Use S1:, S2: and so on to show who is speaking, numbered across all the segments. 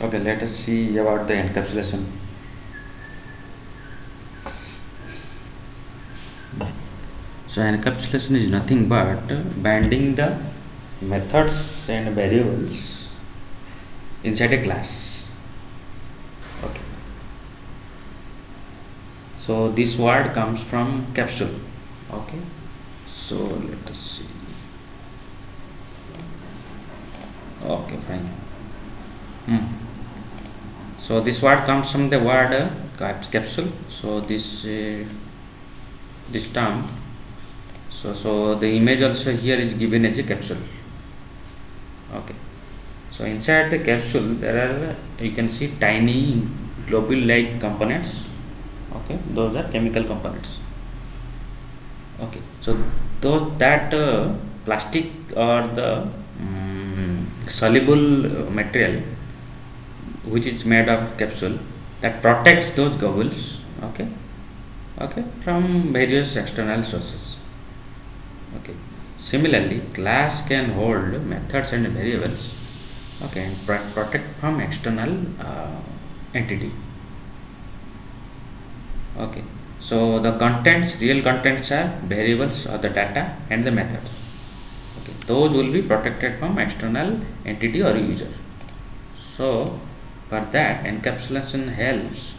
S1: Okay, let us see about the encapsulation. So encapsulation is nothing but binding the methods and variables inside a class. Okay. So this word comes from capsule. Okay. So let us see. Okay, fine. So this word comes from the word capsule. So this term. So the image also here is given as a capsule. Okay. So inside the capsule there are, you can see, tiny globule-like components. Okay, those are chemical components. Okay, so that plastic or the soluble material which is made of capsule that protects those globules, okay, from various external sources. Okay, similarly class can hold methods and variables, okay, and protect from external entity. Okay, so the real contents are variables or the data and the methods. Okay, those will be protected from external entity or user. So for that, encapsulation helps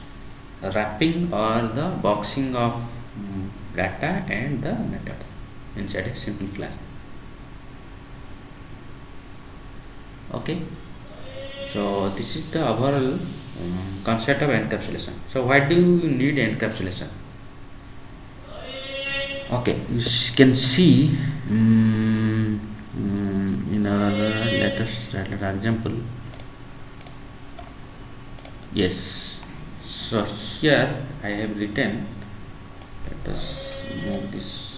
S1: wrapping or the boxing of data and the method inside a simple class. Okay, so this is the overall concept of encapsulation. So why do you need encapsulation? Okay, you can see in our let us write an example. Yes, so here I have written, let us move this.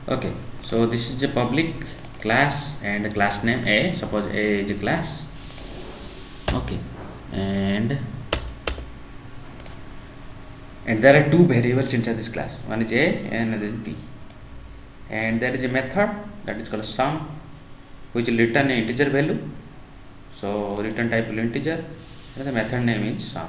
S1: Okay, so this is a public class and the class name A. Suppose A is a class. Okay, and there are two variables inside this class. One is A and another is B. And there is a method that is called sum, which will return an integer value. So return type will integer and the method name is sum.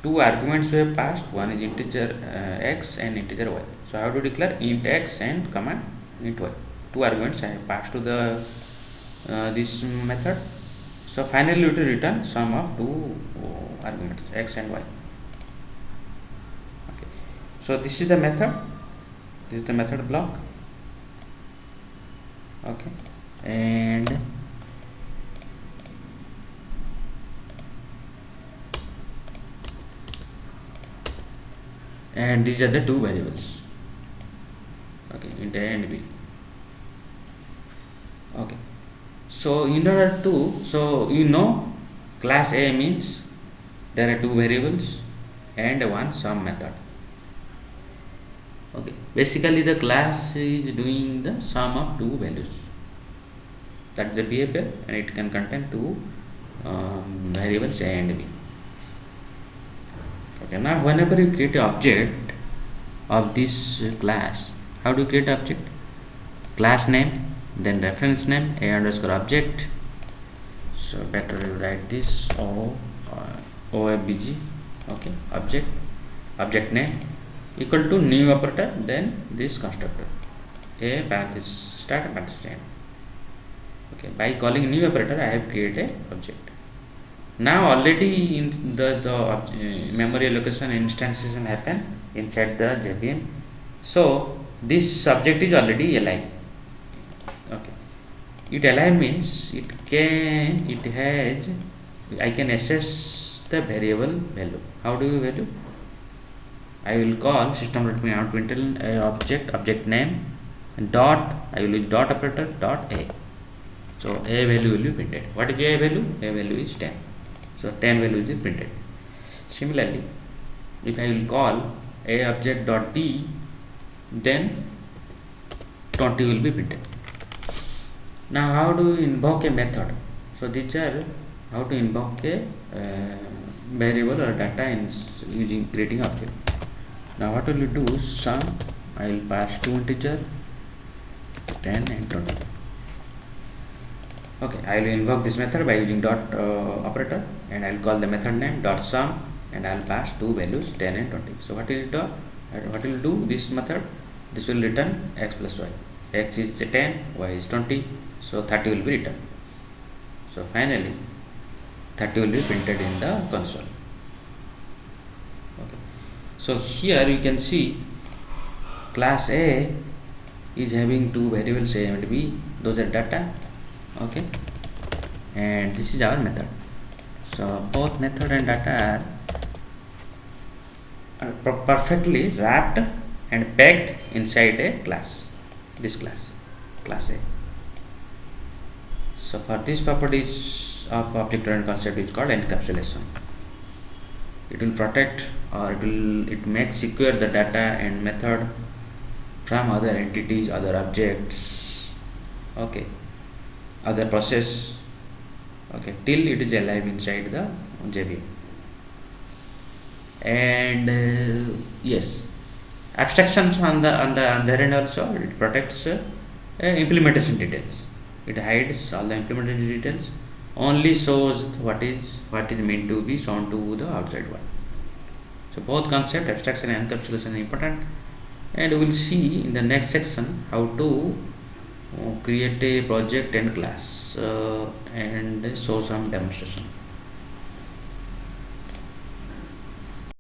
S1: Two arguments we have passed, one is integer x and integer y. So I have to declare int x and command int y. Two arguments I have passed to the this method. So finally it will return sum of two arguments x and y. Okay. So this is the method. This is the method block. Okay, and these are the two variables. Okay, int A and B. Okay, so in order to, so you know, class A means there are two variables and one sum method. Okay, basically the class is doing the sum of two values. That's the behavior, and it can contain two variables A and B. Okay, now whenever you create an object of this class, how do you create an object? Class name, then reference name, A underscore object. So better you write this OFBG. Okay, object name equal to new operator, then this constructor, a parenthesis start and parenthesis end. Okay, by calling new operator I have created object. Now already in the memory allocation instantiation happen inside the JVM. So this object is already alive. Okay, it alive means I can access the variable value. How do you value? I will call system.out.println object name dot, I will use dot operator dot A. So A value will be printed. What is A value? A value is 10. So 10 value is printed. Similarly, if I will call A object dot B, then 20 will be printed. Now how do you invoke a method? So these are how to invoke a variable or data in using creating object. Now what will you do? Sum, I will pass two integer 10 and 20. Okay, I will invoke this method by using dot operator, and I will call the method name dot sum, and I will pass two values 10 and 20. So what will it do? What will do this method? This will return x plus y. X is 10, y is 20, so 30 will be returned. So finally 30 will be printed in the console. Okay. So here you can see class A is having two variables A and B. Those are data. Okay, and this is our method. So both method and data are perfectly wrapped and pegged inside a class, this class A. So for this properties of object-oriented concept is called encapsulation. It will protect, or it makes secure the data and method from other entities, other objects, okay, other process, okay, till it is alive inside the JVM. And yes, abstractions on the other end also, it protects implementation details. It hides all the implementation details, only shows what is meant to be shown to the outside world. So both concept, abstraction and encapsulation, are important, and we will see in the next section how to create a project and class and show some demonstration.